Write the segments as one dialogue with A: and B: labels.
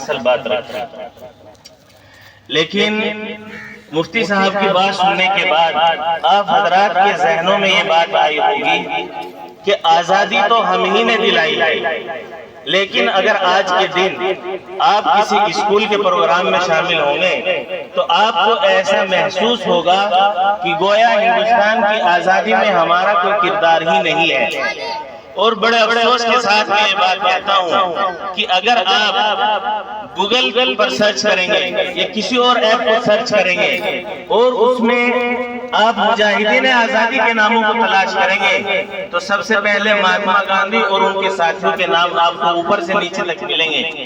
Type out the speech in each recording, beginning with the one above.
A: اصل بات رکھیں۔ لیکن مفتی صاحب کی بات سننے کے بعد آپ حضرات کے ذہنوں میں یہ بات آئی ہوگی کہ آزادی تو ہم ہی نے دلائی ہے، لیکن اگر آج کے دن آپ کسی اسکول کے پروگرام میں شامل ہوں گے تو آپ کو ایسا محسوس ہوگا کہ گویا ہندوستان کی آزادی میں ہمارا کوئی کردار ہی نہیں ہے۔ اور بڑے افسوس کے ساتھ میں یہ بات کہتا ہوں کہ اگر آپ گوگل پر سرچ کریں گے یا کسی اور ایپ پر سرچ کریں گے اور اس میں آپ مجاہدین آزادی کے ناموں کو تلاش کریں گے تو سب سے پہلے مہاتما گاندھی اور ان کے ساتھیوں کے نام آپ کو اوپر سے نیچے تک ملیں گے۔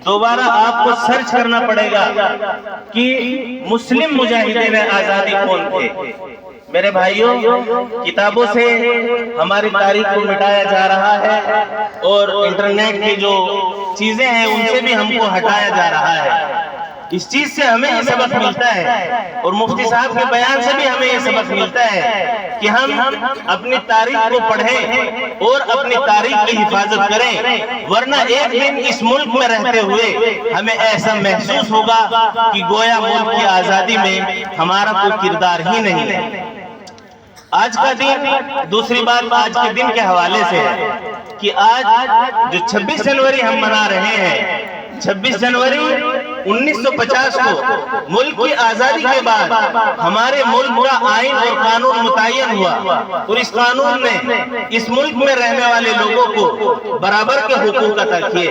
A: دوبارہ آپ کو سرچ کرنا پڑے گا کہ مسلم مجاہدین آزادی کون تھے۔ میرے بھائیوں، کتابوں سے ہماری تاریخ کو مٹایا جا رہا ہے اور انٹرنیٹ کی جو چیزیں ہیں ان سے بھی ہم کو ہٹایا جا رہا ہے۔ اس چیز سے ہمیں یہ سبق ملتا ہے اور مفتی صاحب کے بیان سے بھی ہمیں یہ سبق ملتا ہے کہ ہم اپنی تاریخ کو پڑھیں اور اپنی تاریخ کی حفاظت کریں، ورنہ ایک دن اس ملک میں رہتے ہوئے ہمیں ایسا محسوس ہوگا کہ گویا ملک کی آزادی میں ہمارا کوئی کردار ہی نہیں ہے۔ آج کا دن، دوسری بات آج کے دن کے حوالے سے ہے کہ آج جو 26 جنوری ہم منا رہے ہیں، 26 جنوری 1950 کو ملک کی آزادی کے بعد ہمارے ملک کا آئین اور قانون متعین ہوا اور اس قانون نے اس ملک میں رہنے والے لوگوں کو برابر کے حقوق عطا کیے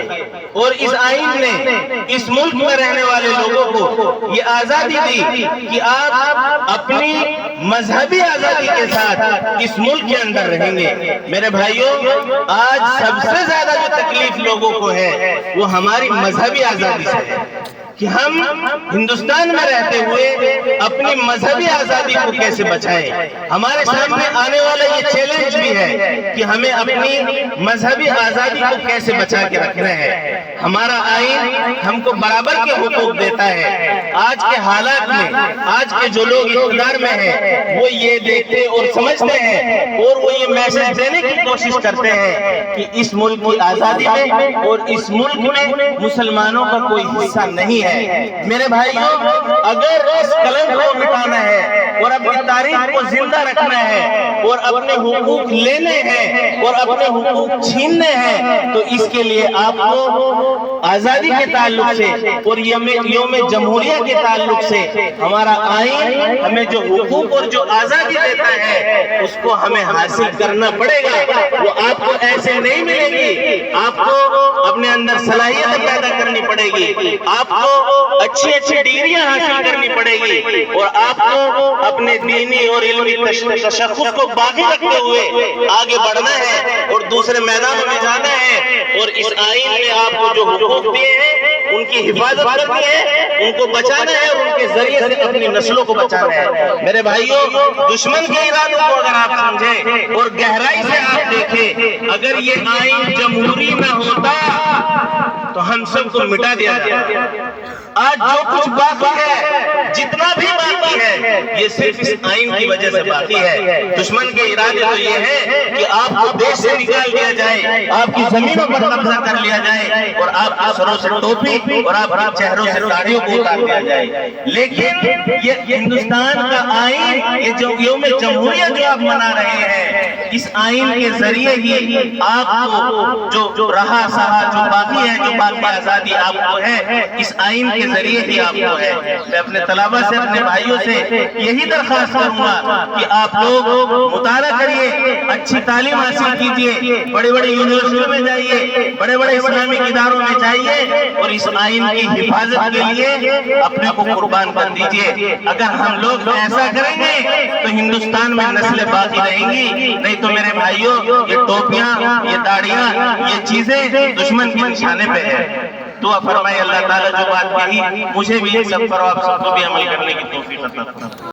A: اور اس آئین نے اس ملک میں رہنے والے لوگوں کو یہ آزادی دی کہ آپ اپنی مذہبی آزادی کے ساتھ اس ملک کے اندر رہیں گے۔ میرے بھائیوں، آج سب سے زیادہ جو تکلیف لوگوں کو ہے وہ ہماری مذہبی آزادی سے ہے کہ ہم ہندوستان میں رہتے ہوئے اپنی مذہبی آزادی کو کیسے بچائیں۔ ہمارے سامنے آنے والا یہ چیلنج بھی ہے کہ ہمیں اپنی مذہبی آزادی کو کیسے بچا کے رکھنا ہے۔ ہمارا آئین ہم کو برابر کے حقوق دیتا ہے۔ آج کے حالات میں آج کے جو لوگ اقتدار میں ہیں وہ یہ دیکھتے اور سمجھتے ہیں اور وہ یہ میسج دینے کی کوشش کرتے ہیں کہ اس ملک کی آزادی میں اور اس ملک میں مسلمانوں کا کوئی حصہ نہیں ہے۔ میرے بھائیوں، اگر اس کلنک کو مٹانا ہے اور اپنی تاریخ کو زندہ رکھنا ہے اور اپنے حقوق لینے ہیں اور اپنے حقوق چھیننے ہیں تو اس کے لیے آپ کو آزادی کے تعلق سے اور یوم جمہوریہ کے تعلق سے ہمارا آئین ہمیں جو حقوق اور جو آزادی دیتا ہے اس کو ہمیں حاصل کرنا پڑے گا۔ وہ آپ کو ایسے نہیں ملے گی، آپ کو اپنے اندر صلاحیت پیدا کرنی پڑے گی، آپ کو اچھی ڈگریاں حاصل کرنی پڑے گی اور آپ کو اپنے دینی اور علمی تشخص کو باقی رکھتے ہوئے آگے بڑھنا ہے اور دوسرے میدانوں میں جانا ہے اور اس آئین نے آپ کو جو حقوق دیے ہیں ان کی حفاظت کرنی ہے، ان کو بچانا ہے اور ان کے ذریعے سے اپنی نسلوں کو بچانا ہے۔ میرے بھائیوں، دشمن کے ارادوں کو اگر آپ سمجھیں اور گہرائی سے آپ دیکھیں، اگر یہ آئین جمہوری نہ ہوتا تو ہم سب کو مٹا دیا جاتا۔ آج جو کچھ باقی ہے، جتنا بھی باقی ہے، یہ صرف اس آئین کی وجہ سے باقی ہے۔ دشمن کے ارادے تو یہ ہے کہ آپ کو دیش سے نکال دیا جائے، آپ کی زمینوں پر قبضہ کر لیا جائے اور آپ کے سروں سے ٹوپی اور آپ کے چہروں سے داڑھیوں کو اتار دیا جائے۔ لیکن یہ ہندوستان کا آئین، یہ جو یوم جمہوریہ جو آپ منا رہے ہیں، اس آئین کے ذریعے ہی آپ کو جو رہا سہا جو باقی ہے، جو باقی آزادی آپ کو ہے، اس آئین کے ذریعے ہی آپ کو ہے۔ میں اپنے طلبہ سے، اپنے بھائیوں سے یہی درخواست کروں گا کہ آپ لوگ مطالعہ کریے، اچھی تعلیم حاصل کیجئے، بڑے بڑے یونیورسٹیوں میں جائیے، بڑے بڑے اسلامی اداروں میں جائیے اور اس آئین کی حفاظت کے لیے اپنے کو قربان کر دیجئے۔ اگر ہم لوگ ایسا کریں گے تو ہندوستان میں نسلیں باقی رہیں گی، نہیں تو میرے بھائیوں یہ ٹوپیاں، یہ داڑیاں، یہ چیزیں دشمن کے نشانے پہ ہے۔ دعا فرمائے اللہ تعالیٰ جو بات کہی مجھے بھی سب پر اور آپ سب کو بھی عمل کرنے کی توفیق عطا فرمائے۔